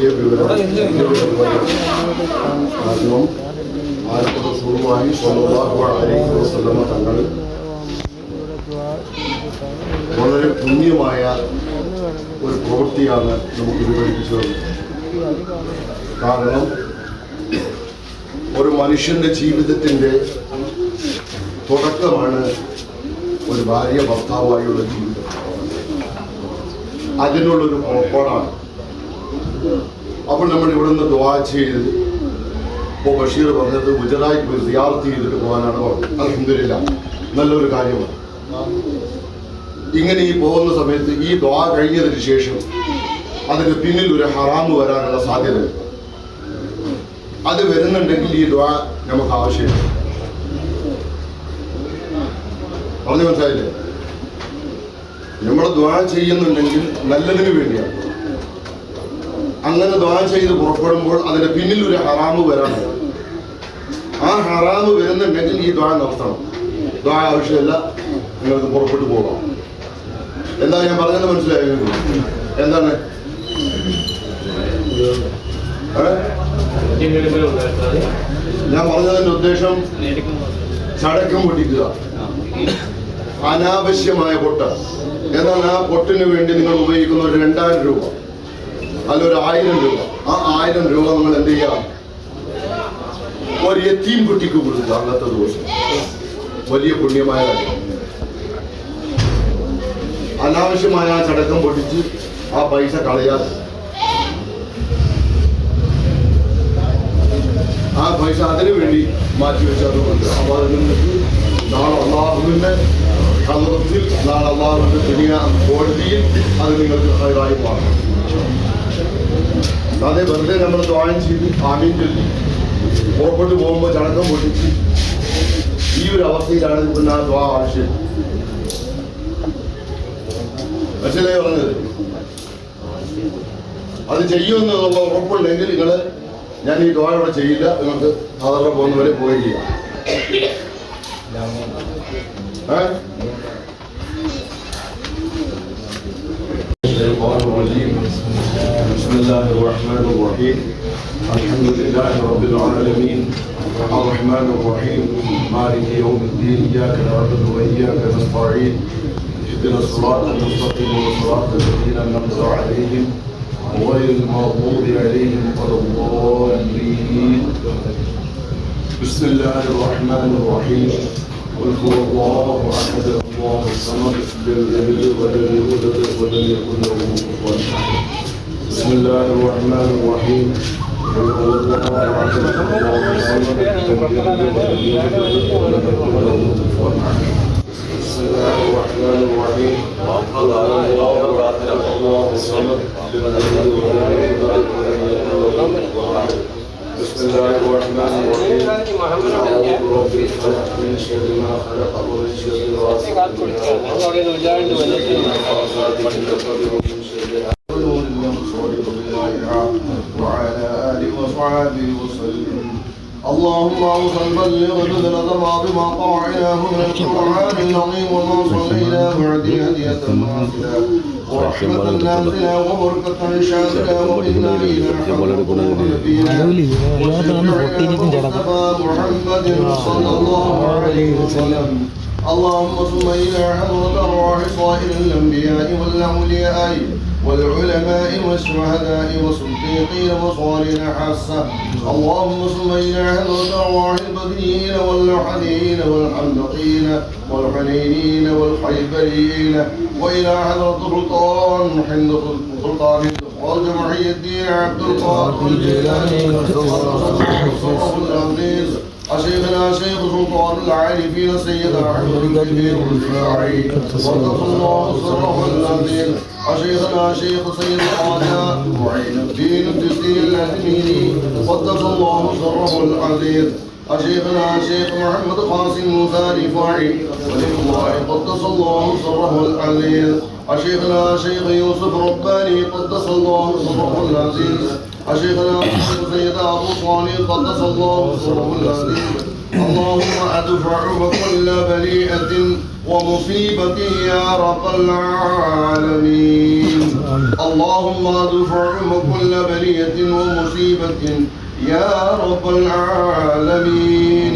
വലിയ വിവരം കാരണം ആലപ്പുഴമായി തങ്ങൾ വളരെ പുണ്യമായ ഒരു പ്രവൃത്തിയാണ് നമുക്ക് വിവരിച്ചത്. കാരണം ഒരു മനുഷ്യന്റെ ജീവിതത്തിൻ്റെ തുടക്കമാണ് ഒരു ഭാര്യ ഭർത്താവായുള്ള ജീവിതം. അതിനുള്ളൊരു പുറപ്പാടാണ്. അപ്പോൾ നമ്മൾ ഇവിടെ നിന്ന് ദുആ ചെയ്ത് ഇപ്പോൾ ബഷീർ പറഞ്ഞത് ഗുജറാത്ത് പോയി സിയാറത്ത് ചെയ്തിട്ട് പോകാനാണ് പറഞ്ഞത്. അൽഹംദുലില്ലാഹ്, നല്ലൊരു കാര്യമാണ്. ഇങ്ങനെ ഈ പോകുന്ന സമയത്ത് ഈ ദുആ കഴിഞ്ഞതിന് ശേഷം അതിന് പിന്നിൽ ഒരു ഹറാമ് വരാനുള്ള സാധ്യത അത് വരുന്നുണ്ടെങ്കിൽ ഈ ദുആ നമുക്ക് ആവശ്യമില്ല. പറഞ്ഞു മനസ്സിലായില്ലേ? നമ്മൾ ദുആ ചെയ്യുന്നുണ്ടെങ്കിൽ നല്ലതിന് വേണ്ടിയാണ്. അങ്ങനെ ദുആ ചെയ്ത് പുറപ്പെടുമ്പോൾ അതിന്റെ പിന്നിൽ ഒരു ഹറാമ് വരാണ്. ആ ഹറാമ് വരുന്നുണ്ടെങ്കിൽ ഈ ദുആ നടത്തണം. ദുആ ആവശ്യമില്ല, നിങ്ങൾക്ക് പുറപ്പെട്ടു പോകാം. എന്താ ഞാൻ പറഞ്ഞത് മനസ്സിലായോ? എന്താണ് ഞാൻ പറഞ്ഞതിന്റെ ഉദ്ദേശം? ചടക്കം പൊട്ടിക്കുക, അനാവശ്യമായ പൊട്ട്. എന്നാൽ ആ പൊട്ടിന് വേണ്ടി നിങ്ങൾ ഉപയോഗിക്കുന്ന ഒരു 2000 രൂപ അല്ലൊരു 1000 രൂപ, ആ 1000 രൂപ നിങ്ങൾ എന്ത് ചെയ്യാം? ഒരു യത്തീം കുട്ടിക്ക് കൊടുക്കുക. അന്നത്തെ ദിവസം വലിയ പുണ്യമായ കാര്യം. അനാവശ്യമായ ആ ചടക്കം പൊട്ടിച്ച് ആ പൈസ കളയാതെ ആ പൈസ അതിനു വേണ്ടി മാറ്റിവെച്ചതുകൊണ്ട് അപ്പോൾ അതിൽ നിന്നിട്ട് നാളെ അള്ളാഹുവിന്റെ ഹദ്റത്തിൽ, നാളെ അള്ളാഹുവിന്റെ ദുനിയ കോടതിയിൽ അത് നിങ്ങൾക്ക് ഹൈറായി മാറും. അതേ വെറുതെ നമ്മൾ ദുആ ചെയ്ത് ആമീൻ ചൊല്ലി പുറപ്പെട്ടു പോകുമ്പോൾ ചടക്കം പൊട്ടിച്ച് ഈ ഒരു അവസ്ഥയിലാണ് പിന്നെ ആ ദുആ ആവശ്യം. മനസ്സിലായി പറഞ്ഞത്? അത് ചെയ്യുമെന്നുള്ള ഉറപ്പുണ്ടെങ്കിൽ നിങ്ങൾ ഞാൻ ഈ ദുആ ഇവിടെ ചെയ്യില്ല, നിങ്ങൾക്ക് സാധാരണ പോകുന്നവരെ പോയി ചെയ്യാം. بسم الله الرحمن الرحيم الحمد لله رب العالمين الرحمن الرحيم مالك يوم الدين إياك نعبد وإياك نستعين اهدنا الصراط المستقيم صراط الذين أنعمت عليهم غير المغضوب عليهم ولا الضالين. بسم الله الرحمن الرحيم قل هو الله احد الله الصمد لم يلد ولم يولد ولم يكن له كفوا احد. بسم الله الرحمن الرحيم قل هو الله احد الله الصمد لم يلد ولم يولد ولم يكن له كفوا احد. بسم الله الرحمن الرحيم قل هو الله الصمد لم يلد ولم يولد ولم يكن له كفوا احد. بسم الله الرحمن الرحيم أعوذ برب الفلق من شر ما خلق ومن شر غاسق إذا وقب وعلى آله وصحبه وسلم. اللهم اوصل بلغ بذلة ما طاعناه من القرآن العظيم وما صليناه بعد هدية ماثلة ورحمة نازلة وبركة شاملة وإنا إلى محمد صلى الله عليه وسلم. اللهم ثم إلى حضرة أرواح صائر الأنبياء والأولياء والعلماء والشهداء والصديقين وصالحين حاسة. اللهم ثم إلى حضرة أرواح البدريين واللحدين والحمدقين والحنينين والخيبريين وإلى حضرة سلطان والجمعية الدين عبد القادر الجيلاني العزيز شيخنا شيخ سلطان العارفين سيد أحمد الكبير الرفاعي قدس الله سره العظيم. شيخنا شيخ سيد الخواجة معين الدين الدستي الأزميري قدس الله سره العزيز. شيخنا شيخ محمد قاسم موسى رفاعي ولي الله قدس الله سره العزيز. شيخنا شيخ يوسف رباني قدس الله سره العزيز. شيخنا سيد أبو صالح قدس الله سره العزيز. اللهم ادفع كل بلية ومصيبة يا رب العالمين. اللهم ادفع كل بلية ومصيبة يا رب العالمين.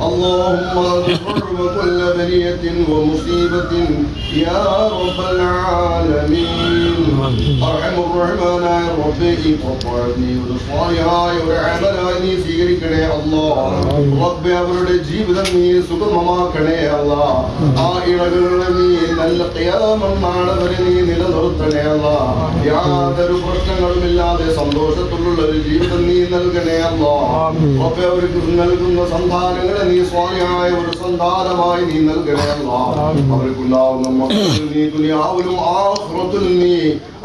اللهم ادفع كل بلية ومصيبة يا رب العالمين. أرحم الرحمن ربي قطعني ودصايا ورعبني സ്വീകരിക്കണേ അല്ലാഹ്. റബ്ബേ അവരുടെ ജീവിതം നീ സുഗമമാക്കണേ അല്ലാഹ്. ആ ഇളകളെ നീ നല്ല ഖിയാമം നാൾ വരെ നീ നിലനിർത്തണേ അല്ലാഹ്. യാതൊരു പ്രശ്നങ്ങളുമില്ലാതെ സന്തോഷത്തിലുള്ള ഒരു ജീവിതം നീ നൽകണേ അല്ലാഹ്. റബ്ബേ അവർക്ക് നൽകുന്ന സന്താനങ്ങളെ നീ സ്വാലിഹായ ഒരു സന്താനമായി നീ നൽകണേ അല്ലാഹ്. അവർക്കുണ്ടാവുന്ന മക്കളിൽ നീ ദുനിയാവിലും ആഖിറത്തിലും നീ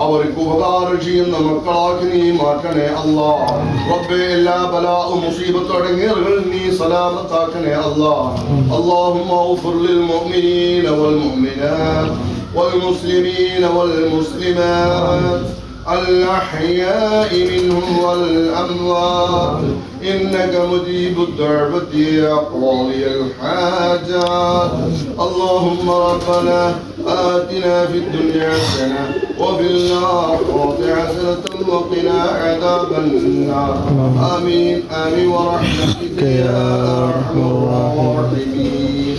അവർക്ക് ഉപകാരം ചെയ്യുന്ന മക്കളാക്കി നീ മാറ്റണേ അല്ലാഹ്. റബ്ബേ എല്ലാ ബലാഉ മുസീബത്ത് അടങ്ങിയറുകൾ നീ സലാമത്താക്കണേ അല്ലാഹ്. اللهم اغفر للمؤمنين والمؤمنات والمسلمين والمسلمات الأحياء منهم والأموات إنك مجيب الدعوة يا قاضي الحاجات. اللهم ربنا آتنا في الدنيا حسنة وفي الآخرة حسنة وقنا عذاب النار. آمين آمين ورحمتك يا أرحم الراحمين.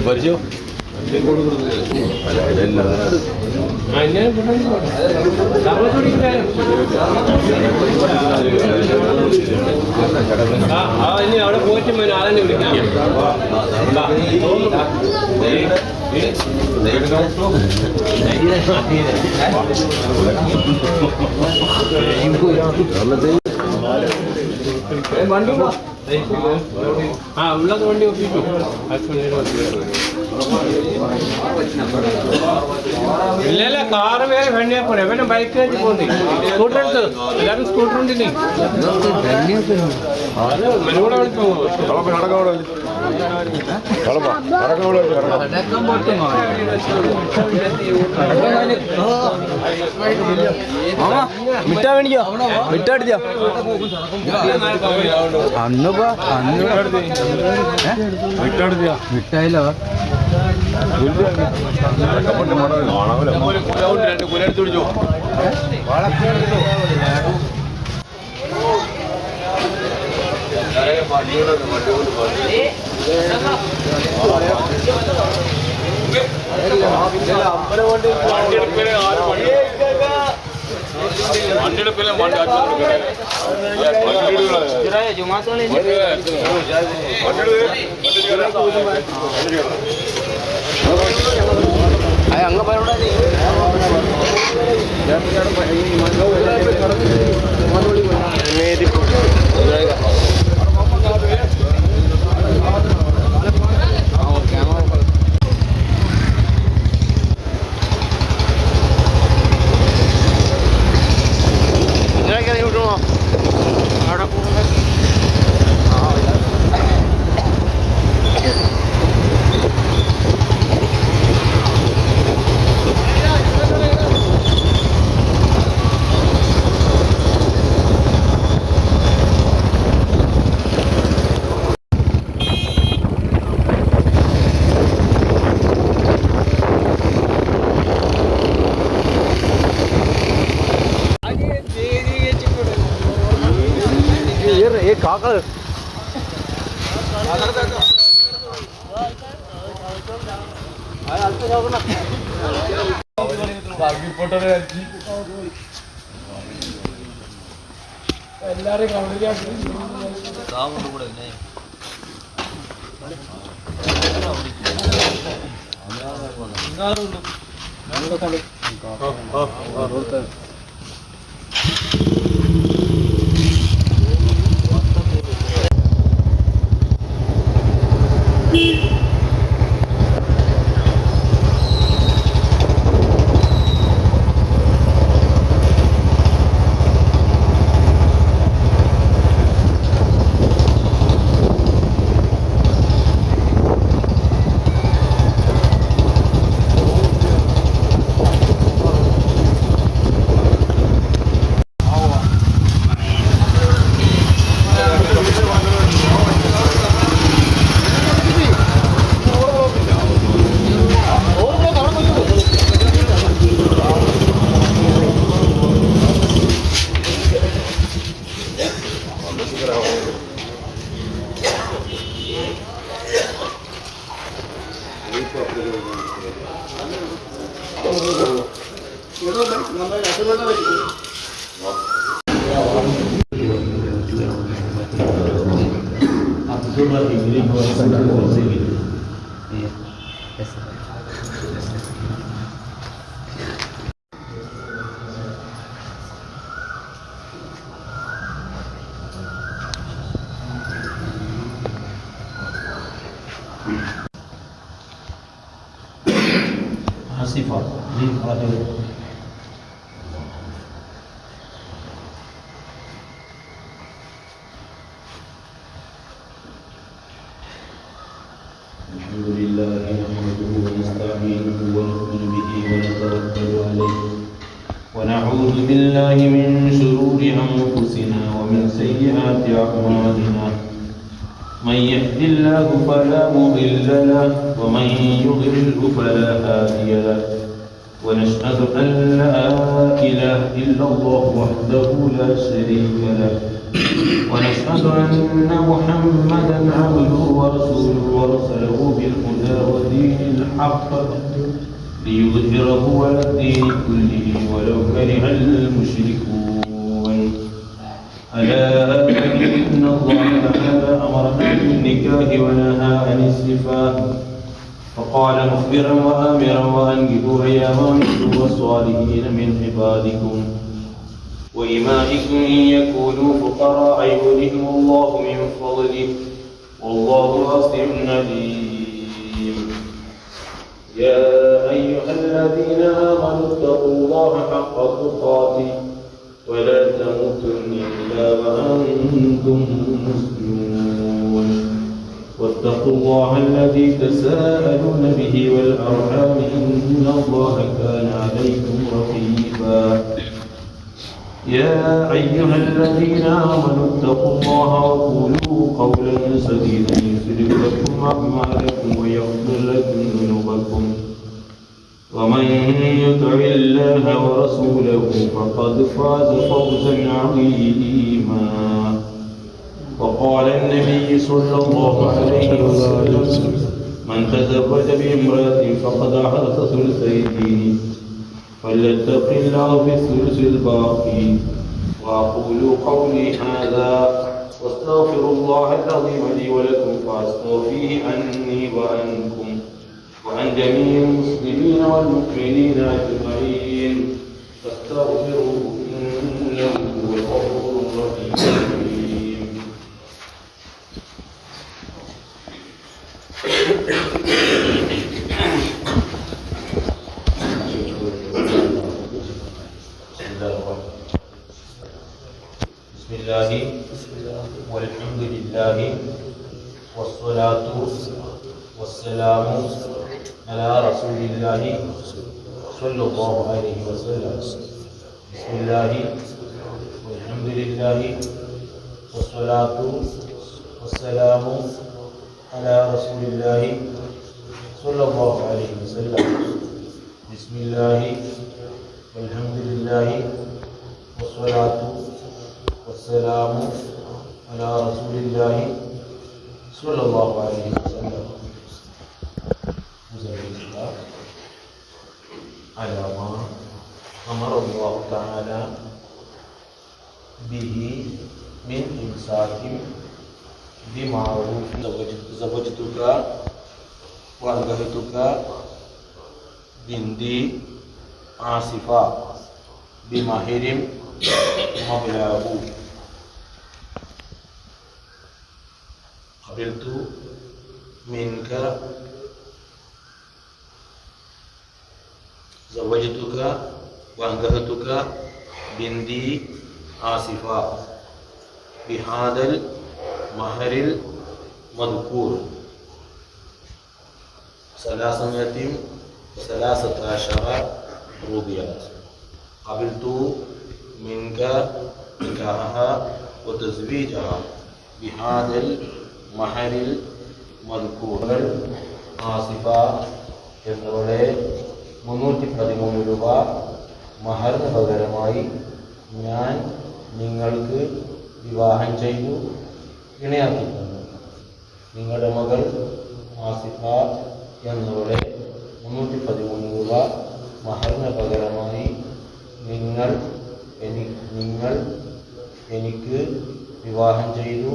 പരിചയോ അവിടെ പോയിട്ട് ആളെന്നെ വിളിക്കാം. വണ്ടി ഉള്ളത് വണ്ടി ഒപ്പിച്ചു. ഇല്ല കാറ് വേറെ വെണ്ണിയാ പോലെ എവനും ബൈക്ക് വെച്ച് പോകുന്നേ. സ്കൂട്ടർ എടുത്ത് എല്ലാവരും സ്കൂട്ടർ ഉണ്ടില്ലേ മനൂടെ വിളിച്ചു മിഠാ മേടിക്കോ മിഠാ അടിച്ചോ അന്നിപ്പോ മിഠായില്ലോ രണ്ട് കുലെടുത്ത് പിടിച്ചോ. വണ്ടിയെടുപ്പില്ല അങ്ങ് പറയൂടാ കാക്കള് എല്ലാരും صفة للرجل. الحمد لله نحمده ونستعينه ونؤمن به ونتوكل عليه ونعوذ بالله من شرور أنفسنا ومن سيئات أعمالنا من يهد الله فلا مضل له ومن يضلله فلا هادي له ونشهد أن لا إله إلا الله وحده لا شريك له ونشهد أن محمدا عبده ورسوله ورسله بالهدى ودين الحق ليظهره على الدين كله ولو كره المشركون. ألا إن الله تعالى أمرنا بالنكاح ونهى عن السفاح فقال مخبرا وآمرا وأنكحوا أيام منكم والصالحين من عبادكم وإمائكم إن يكونوا فقراء يغنيهم الله من فضله والله واسع عليم. يا أيها الذين آمنوا اتقوا الله حق تقاته ولا تموتن إلا وأنتم مسلمون واتقوا الله الذي تساءلون به والأرحام إن الله كان عليكم رقيبا. يا أيها الذين آمنوا اتقوا الله وقولوا قولا سديدا يصلح لكم أعمالكم ويغفر لكم ذنوبكم ومن يطع الله ورسوله فقد فاز فوزا عظيما. وقال النبي صلى الله عليه وسلم من تزوج بامرأة فقد أحرز ثلثي دينه فليتق الله في الثلث الباقي. وأقول قولي هذا واستغفر الله العظيم لي ولكم فاستغفروه عني وعنكم وعن جميع المسلمين والمؤمنين أجمعين فاستغفروه إنه هو الغفور الرحيم. بسم الله والحمد لله والصلاة والسلام على رسول الله صلى الله عليه وسلم. بسم الله والحمد لله والصلاة والسلام على رسول الله صلى الله عليه وسلم. بسم الله والحمد لله والصلاة والسلام على رسول الله صلى الله عليه وسلم. على ما أمر الله تعالى به من إمساك بمعروف. زوجتك وأنكحتك بنتي عاصفة بمهر مولاه قبلت منك زوجتك وأنكحتك بنتي آسفا بهذا المهر المذكور 313 رضيات. قبلت منك نكاحها وتزويجها بهذا المهر المذكور. ആസിഫ എന്നവളെ 313 രൂപ മഹറിന് പകരമായി ഞാൻ നിങ്ങൾക്ക് വിവാഹം ചെയ്തു ഇണയാക്കി തന്നു. നിങ്ങളുടെ മകൾ ആസിഫ എന്നവളെ 313 രൂപ മഹറിന് പകരമായി നിങ്ങൾ എനിക്ക് വിവാഹം ചെയ്തു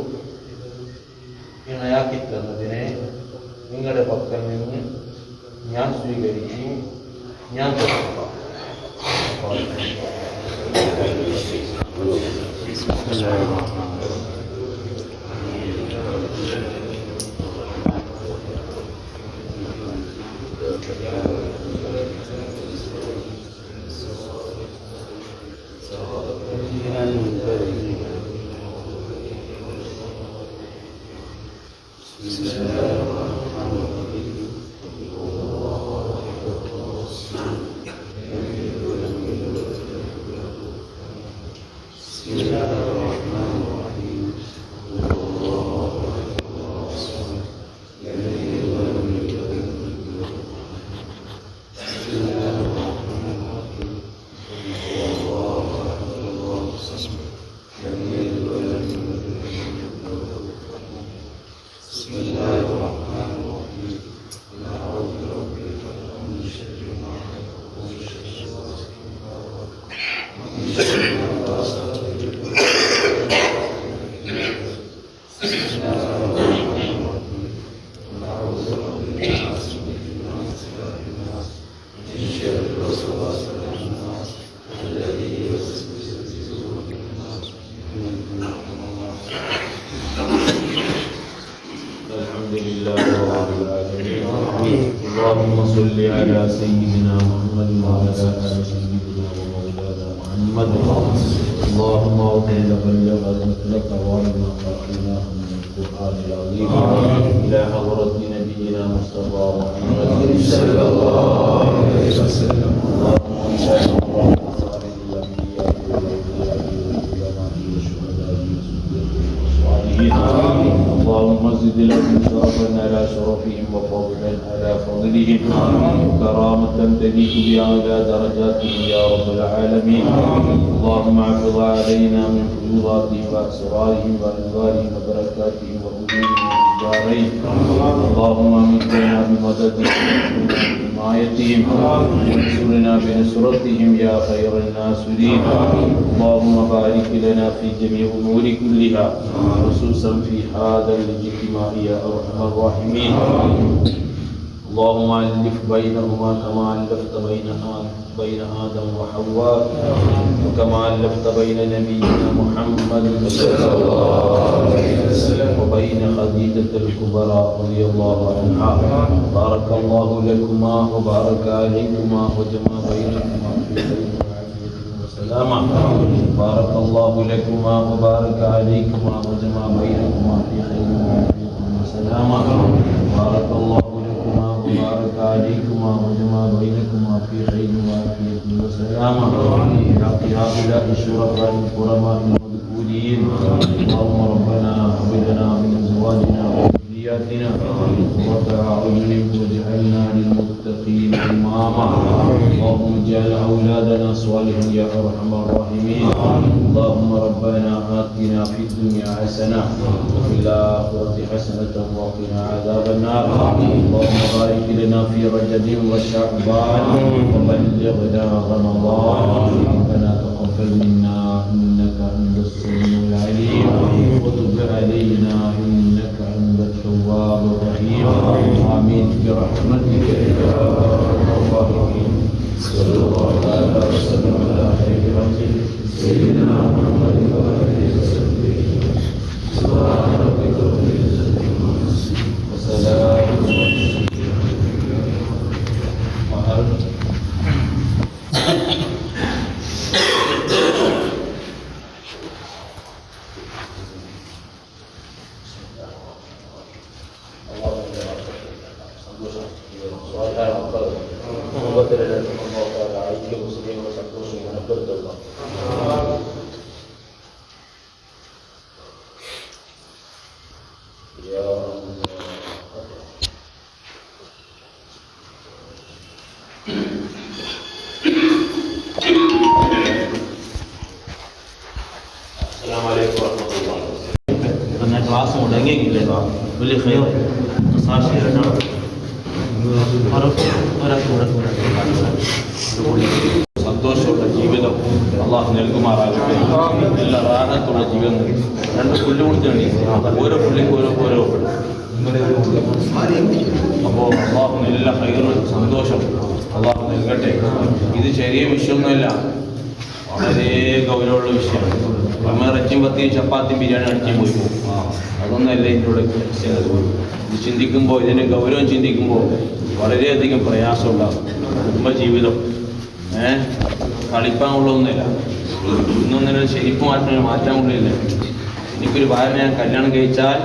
ഇണയാക്കി തന്നതിനെ നിങ്ങളുടെ പക്കൽ നിന്ന് ഞാൻ സ്വീകരിച്ചു. ഞാൻ اللهم صل على سيدنا محمد وعلى آل سيدنا ومولانا محمد. اللهم اغفر لبلغ مثلك وارنا قرأناه من القرآن العظيم إلى حضرة نبينا مصطفى محمد صلى الله عليه وسلم. اللهم زد لهم شرفا على شرفهم وفضلا على فضلهم وكرامة تليق بأعلى درجاتهم يا رب العالمين. اللهم احفظ علينا من فيوضاتهم وأسرارهم وأنوارهم وبركاتهم وأمورهم في الدارين. اللهم امدنا بمددهم وحمايتهم وانصرنا بنصرتهم يا خير الناصرين. اللهم بارك لنا في جميع أمور كلها خصوصا في هذا الاجتماع يا أرحم الراحمين. اللهم ألف بينهما كما ألفت بين آدم وحواء وكما ألفت بين نبينا محمد صلى الله عليه وسلم وبين خديجة الكبرى رضي الله عنها. بارك الله لكما وبارك عليكما وجمع بينكما في خير وعافية وسلامة. بارك الله لكما وبارك عليكما وجمع بينكما في خير وعافية وسلامة. بارك الله لكما وبارك عليكما وجمع بينكما في خير وعافية وسلامة. بحق هؤلاء الشرفاء الكرماء المذكورين. اللهم ربنا هب لنا من أزواجنا وذرياتنا قرة أعين واجعلنا للمتقين إماما. اللهم اجعل أولادنا صالحا يا أرحم الراحمين. اللهم ربنا آتنا في الدنيا حسنة وفي الآخرة حسنة وقنا عذاب النار. اللهم بارك لنا في رجب وشعبان وبلغنا رمضان. ربنا تقبل منا إنك أنت السميع العليم وتب علينا إنك أنت التواب الرحيم. آمين برحمتك يا أرحم الراحمين. صلى الله عليه وسلم على خير خلقه سيدنا സന്തോഷം സ്വാഭാവിക മക്കൾ കുടുംബത്തിലെ ഐക്യ മുസ്ലിങ്ങളുടെ സന്തോഷം മനപ്പെടുത്തുക. ക്ലാസ് മുടങ്ങിയില്ലേ വലിയ ഫെയർ സാക്ഷിയായിട്ടാണ് സന്തോഷമുള്ള ജീവിതം അള്ളാഹു നൽകുമാറാകട്ടെ. നല്ല റാഹത്തുള്ള ജീവിതം നൽകി. 2 പുല്ല് കൊടുത്തുണ്ട്. ഓരോ പുള്ളിക്ക് ഓരോ അപ്പോൾ അള്ളാഹു എല്ലാ ഹൈറും സന്തോഷം അള്ളാഹു നൽകട്ടെ. ഇത് ചെറിയ വിഷയമൊന്നുമല്ല, വളരെ ഗൗരവമുള്ള വിഷയമാണ്. നമ്മൾ ഇറച്ചിയും പത്തിയും ചപ്പാത്തിയും ബിരിയാണി അടിച്ചും പോയി പോകും. അതൊന്നല്ല ഇതിൻ്റെ ഇത് ചിന്തിക്കുമ്പോൾ, ഇതിൻ്റെ ഗൗരവം ചിന്തിക്കുമ്പോൾ വളരെയധികം പ്രയാസമുണ്ടാകും. കുടുംബജീവിതം കളിപ്പാനുള്ളതൊന്നുമില്ല. ഇന്നൊന്നിനും ശരിക്കും മാറ്റാൻ കൊള്ളില്ല. എനിക്കൊരു ഭാര്യ ഞാൻ കല്യാണം കഴിച്ചാൽ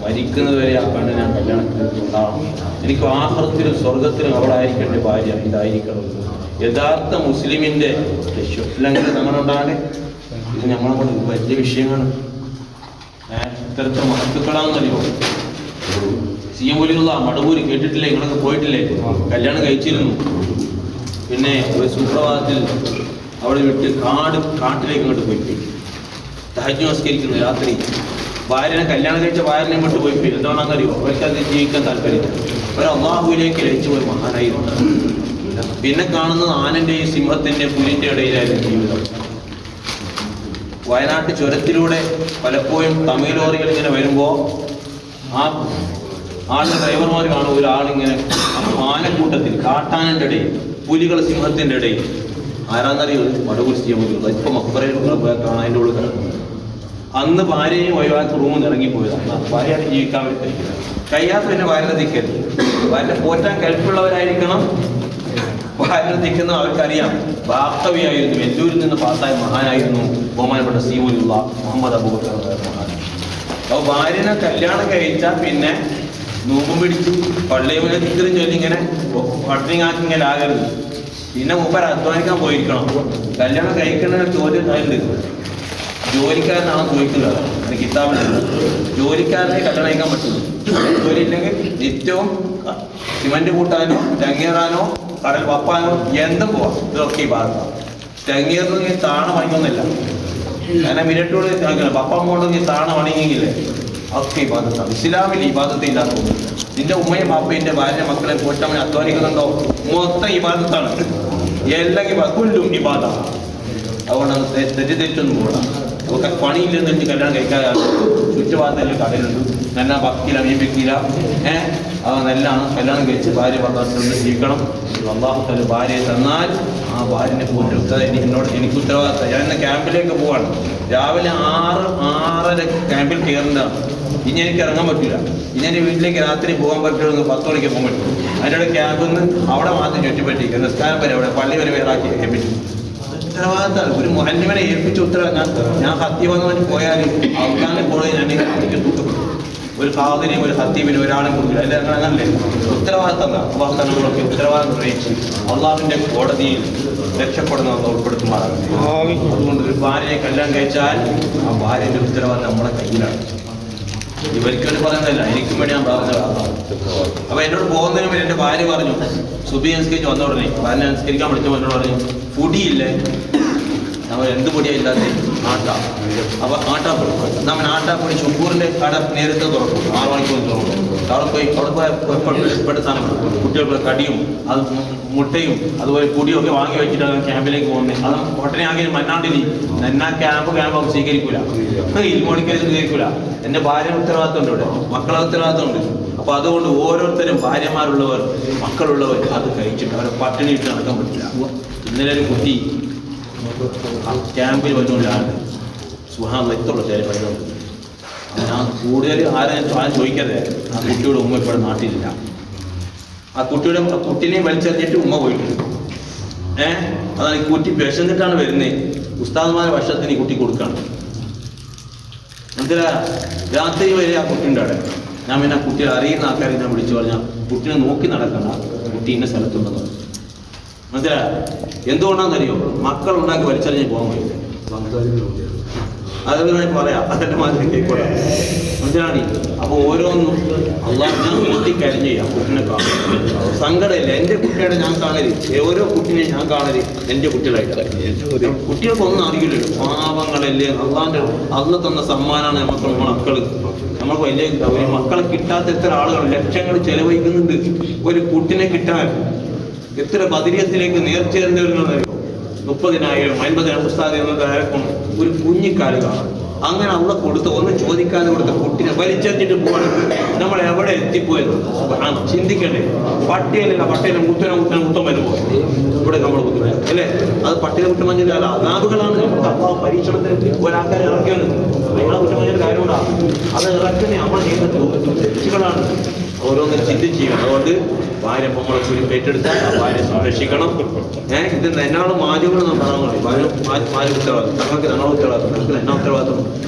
മരിക്കുന്നത് വരെ ആ കണ്ണ് ഞാൻ കല്യാണത്തിൽ ഉണ്ടാവണം. എനിക്ക് ആഹ്റത്തിലും സ്വർഗത്തിലും അവളായിരിക്കേണ്ട ഭാര്യ ഇതായിരിക്കണം. യഥാർത്ഥ മുസ്ലിമിൻ്റെ ലംഘനം നമ്മളുണ്ടാകെ. ഇത് നമ്മളെ കൊണ്ട് വലിയ വിഷയമാണ്. ഇത്തരത്തിൽ മഹത്തുക്കളാണെന്നറിയോ? CM പോലെയുള്ള മടവൂര് കേട്ടിട്ടില്ലേ? നിങ്ങളൊക്കെ പോയിട്ടില്ലേ? കല്യാണം കഴിച്ചിരുന്നു. പിന്നെ ഒരു സുപ്രഭാതത്തിൽ അവിടെ വിട്ട് കാട്ടിലേക്ക് ഇങ്ങോട്ട് പോയി തഹജ്ജുദ് നമസ്കരിക്കുന്നു രാത്രി. ഭാര്യനെ കല്യാണം കഴിച്ച ഭാര്യനെ വിട്ട് പോയി. എന്താണെന്നറിയോ? അവർക്കത് ജീവിക്കാൻ താല്പര്യമില്ല. ഒരു അള്ളാഹുവിലേക്ക് ലയിച്ചു പോയി മഹാനായിരുന്നു. പിന്നെ കാണുന്നത് ആനന്റെയും സിംഹത്തിൻ്റെയും പുലിൻ്റെ ഇടയിലായിരുന്നു ജീവിതം. വയനാട്ട് ചുരത്തിലൂടെ പലപ്പോഴും തമിഴ് ലോറികൾ ഇങ്ങനെ വരുമ്പോൾ ആ ആളുടെ ഡ്രൈവർമാർ കാണും ഒരാളിങ്ങനെ ആനക്കൂട്ടത്തിൽ, കാട്ടാനൻ്റെ ഇടയിൽ, പുലികൾ സിംഹത്തിൻ്റെ ഇടയിൽ. ആരാന്നറിയുന്നത്? മടവൂർ CM. ഇപ്പം മക്ബറയിൽ കാണാൻ അതിൻ്റെ ഉള്ളിൽ കിടക്കുന്നത്. അന്ന് ഭാര്യയും ഒഴിവാക്കി റൂമിൽ നിന്ന് ഇറങ്ങിപ്പോയതാണ്. ഭാര്യയാണ് ജീവിക്കാൻ വേണ്ടി കഴിയാത്ത പിന്നെ ഭാര്യ നിൽക്കരുത്. ഭാര്യ പോറ്റാൻ കൽപ്പുള്ളവരായിരിക്കണം. ഭാര്യ നിൽക്കുന്ന അവർക്കറിയാം. വാസ്തവിയായിരുന്നു, വെല്ലൂരിൽ നിന്ന് പാസ്സായ മഹാനായിരുന്നു ബഹുമാനപ്പെട്ട സീവുലുള്ള മുഹമ്മദ് അബൂബക്കർ മഹാൻ. അപ്പോൾ ഭാര്യനെ കല്യാണം കഴിച്ചാൽ പിന്നെ നോമ്പും പിടിച്ചു പള്ളിയിലെ ദിക്കറും ചൊല്ലി ഇങ്ങനെ പട്ടിണിങ്ങാക്കി ഇങ്ങനെ ആകരുത്. പിന്നെ മൂപ്പർ അധ്വാനിക്കാൻ പോയിരിക്കണം. കല്യാണം കഴിക്കുന്ന ചോദ്യം ഉണ്ട്. ജോലിക്കാരനാണ് ചോദിക്കുന്നത്. കിതാബിലുണ്ട്, ജോലിക്കാരനെ കല്യാണം കഴിക്കാൻ പറ്റുള്ളൂ. ജോലി ഇല്ലെങ്കിൽ നിത്യവും സിമന്റ് കൂട്ടാനോ തെങ്ങേറാനോ കടൽ വപ്പാനോ എന്തും പോവാം. ഇതൊക്കെ ഈ ഭാഗത്താണ്. തെങ്ങേറിന് താണ പണിക്കൊന്നുമില്ല. അങ്ങനെ മിനിറ്റോട് പപ്പം കൊണ്ടെങ്കിൽ താണ പണിയെങ്കിലേ ഒക്കെ ഈ ഭാഗത്താണ്. ഇസ്ലാമിൽ ഈ ഭാഗത്ത് ഇല്ലാത്തത്. നിന്റെ ഉമ്മയും പാപ്പയും ഭാര്യ മക്കളെ പോറ്റവനെ അധ്വാനിക്കുന്നുണ്ടോ? മൊത്തം ഈ ഭാഗത്താണ്. എല്ലാം കുല്ലും ഈ ഭാഗത്താണ്. അതുകൊണ്ടാണ് തെറ്റൊന്നും പോകണം. നമുക്ക് പണിയില്ലെന്ന് വെച്ച് കല്യാണം കഴിക്കാതെ ചുറ്റുഭാഗത്തെല്ലാം കടലുണ്ട്. നല്ല ഭക്തിയില മീപിക്കില്ല. അത് നല്ലതാണ്. കല്യാണം കഴിച്ച് ഭാര്യ ഭർത്താവിനോട് ജീവിക്കണം. അള്ളാഹു തആല ഭാര്യയെ തന്നാൽ ആ ഭാര്യനെ പോറ്റി എനിക്ക് ഉത്തരവാദിത്തം. ഞാൻ ഇന്ന് ക്യാമ്പിലേക്ക് പോവാണ്. രാവിലെ 6:30 ക്യാമ്പിൽ കയറേണ്ടതാണ്. ഇനി എനിക്ക് ഇറങ്ങാൻ പറ്റില്ല. ഇനി എൻ്റെ വീട്ടിലേക്ക് രാത്രി പോകാൻ പറ്റുമെന്ന് 10 മണിക്ക് പോകാൻ പറ്റും. അതിൻ്റെ ക്യാമ്പിൽ നിന്ന് അവിടെ മാത്രം ചുറ്റിപ്പറ്റിക്കുക. നിസ്കാരം വരെ അവിടെ പള്ളി വരെ വേറാക്കി ഏൽപ്പിച്ചു. ഉത്തരവാദിത്തമാണ്. ഒരു മുഅല്ലിമിനെ ഏൽപ്പിച്ച ഉത്തരവാദിത്തം. ഞാൻ ഹത്തി വന്നവന് പോയാൽ അവസാനം കോളേജ് ഞാൻ തൂക്കപ്പെടും. ഒരു ഖാദിനെയും ഒരു ഹത്തീബിനും ഒരാളെ കൊടുക്കില്ല. എല്ലാം അങ്ങനല്ലേ? ഉത്തരവാദിത്തം വാസ്തവങ്ങളൊക്കെ ഉത്തരവാദിത്തം നിർവഹിച്ച് അള്ളാഹുവിൻ്റെ കോടതിയിൽ രക്ഷപ്പെടുന്നതെന്ന് ഉൾപ്പെടുത്തുമാറാണ്. അതുകൊണ്ട് ഒരു ഭാര്യയെ കല്യാണം കഴിച്ചാൽ ആ ഭാര്യൻ്റെ ഉത്തരവാദിത്തം നമ്മുടെ കയ്യിലാണ്. ഇവർക്ക് വേണ്ടി പറയുന്നതല്ല, എനിക്കും വേണ്ടി ഞാൻ പ്രാർത്ഥന. അപ്പൊ എന്നോട് പോകുന്നതിന് മുമ്പ് എൻ്റെ ഭാര്യ പറഞ്ഞു, സുബി അനുസ്കരിച്ച് വന്ന ഉടനെ ഭാര്യ അനുസ്കരിക്കാൻ വിളിച്ചപ്പോൾ എന്നോട് പറഞ്ഞു, പൊടിയില്ലേ? നമ്മൾ എന്ത് പൊടിയാണ് ഇല്ലാത്ത ആട്ട. അപ്പൊ ആട്ടാപ്പൊടി നമ്മൾ ആട്ടാപ്പൊടി ഷുക്കൂറിന്റെ കട നേരത്തെ തുറക്കും. 6 മണിക്കൂർ തുറക്കും. അവിടെ പോയി പെടുത്താണ് കുട്ടികൾക്ക് കടിയും അത് മുട്ടയും അതുപോലെ പൊടിയും ഒക്കെ വാങ്ങി വെച്ചിട്ടാണ് ക്യാമ്പിലേക്ക് പോകുന്നത്. അത് ഒട്ടനെയാകെ മന്നാണ്ടിനി എന്നാ ക്യാമ്പ് സ്വീകരിക്കൂല, ഇൽമോണിക്കൽ സ്വീകരിക്കൂല. എൻ്റെ ഭാര്യ ഉത്തരവാദിത്തം ഉണ്ട്, ഇവിടെ മക്കളെ ഉത്തരവാദിത്തം ഉണ്ട്. അപ്പൊ അതുകൊണ്ട് ഓരോരുത്തരും ഭാര്യമാരുള്ളവർ മക്കളുള്ളവർ അത് കഴിച്ചിട്ട് അവരെ പട്ടിണി ഇട്ട് നടക്കാൻ പറ്റില്ല. ഇന്നലെ ഒരു കുട്ടി ക്യാമ്പിൽ വന്നുകൊണ്ടാണ് സുഹാൻ എത്തുള്ള ചേരുന്നുണ്ട്. ഞാൻ കൂടുതൽ ആരും ചോദിക്കാതെ ആ കുട്ടിയുടെ ഉമ്മ ഇപ്പോൾ നാട്ടിലില്ല. ആ കുട്ടീനെയും വലിച്ചെറിഞ്ഞിട്ട് ഉമ്മ പോയിട്ടുണ്ട്. അതാണ് ഈ കുട്ടി വിശന്നിട്ടാണ് വരുന്നത്. ഉസ്താദ്മാരെ ഭക്ഷണത്തിന് ഈ കുട്ടി കൊടുക്കണം. മനസ്സിലാ? രാത്രി വരെ ആ കുട്ടിൻ്റെ അവിടെ ഞാൻ പിന്നെ ആ കുട്ടിയെ അറിയുന്ന ആൾക്കാരെ ഞാൻ വിളിച്ചു പറഞ്ഞാൽ കുട്ടീനെ നോക്കി നടക്കണ്ട, കുട്ടി ഇന്ന സ്ഥലത്തുണ്ടെന്ന്. മനസ്സിലാ? എന്തുകൊണ്ടാണെന്നറിയോ? മക്കൾ ഉണ്ടാക്കി വലിച്ചെറിഞ്ഞ് പോകാൻ കഴിയില്ല. അതൊക്കെ ഞാൻ പറയാം, അതെന്റെ മാതിരി കേൾക്കൂടാ. മനസ്സിലാണി? അപ്പൊ ഓരോന്നും അള്ളാഹ് ഞാൻ കൂട്ടിക്കരിഞ്ഞ് ചെയ്യാം. കുട്ടിനെ കാണും, സങ്കടമില്ല. എൻ്റെ കുട്ടിയുടെ ഞാൻ കാണല്, ഓരോ കുട്ടിനെ ഞാൻ കാണല് എൻ്റെ കുട്ടികളായിട്ട്. കുട്ടികൾക്കൊന്നും അറിയില്ലല്ലോ, പാവങ്ങളല്ലേ. അള്ള തന്ന സമ്മാനമാണ് നമുക്ക് നമ്മുടെ മക്കള്. നമുക്ക് വലിയ ഒരു മക്കളെ കിട്ടാത്ത എത്ര ആളുകൾ ലക്ഷങ്ങൾ ചെലവഴിക്കുന്നുണ്ട് ഒരു കുട്ടിനെ കിട്ടാൻ. എത്ര ബദരിയത്തിലേക്ക് നേർച്ചേർന്നവരുന്നറിയോ? 30,000 50,000 ഉസ്താദ് എന്നതായിരിക്കും ഒരു കുഞ്ഞിക്കാല് കാണാം. അങ്ങനെ അള്ള കൊടുത്ത, ഒന്ന് ചോദിക്കാതെ കൊടുത്ത കുട്ടിനെ വലിച്ചെറിഞ്ഞിട്ട് പോകണമെങ്കിൽ നമ്മൾ എവിടെ എത്തിപ്പോയത് ചിന്തിക്കണ്ടേ? പട്ടിയല്ല, പട്ടിയിലെ മുത്തം വരുമ്പോ ഇവിടെ നമ്മൾ കുത്തുന്നത് അല്ലേ? അത് പട്ടിയിലെ കുറ്റമഞ്ഞ അതാബുകളാണ്. നമുക്ക് പരീക്ഷണത്തിന് ഒരാൾക്കാരെ ഇറക്കിയാണ്, നിങ്ങളെ കുറ്റമഞ്ഞൊരു കാര്യമുണ്ടാ. അത് ഇറക്കുന്ന നമ്മൾ ചെയ്യുന്ന തെറ്റുകളാണ്. ഓരോന്നും ചിന്തിച്ച് ചെയ്യണം. അതുകൊണ്ട് ഭാര്യ നമ്മളെ ഏറ്റെടുത്താൽ ആ ഭാര്യ സംരക്ഷിക്കണം. ഇത് എന്നാണ് മാധ്യമങ്ങൾ നാം പറയാൻ മതി. ഭാര്യ ഉത്തരവാദിത്വം, ഞങ്ങൾക്ക് ഞങ്ങളുടെ ഉത്തരവാദിത്വം, ഞങ്ങൾക്ക് എന്നാ ഉത്തരവാദിത്വം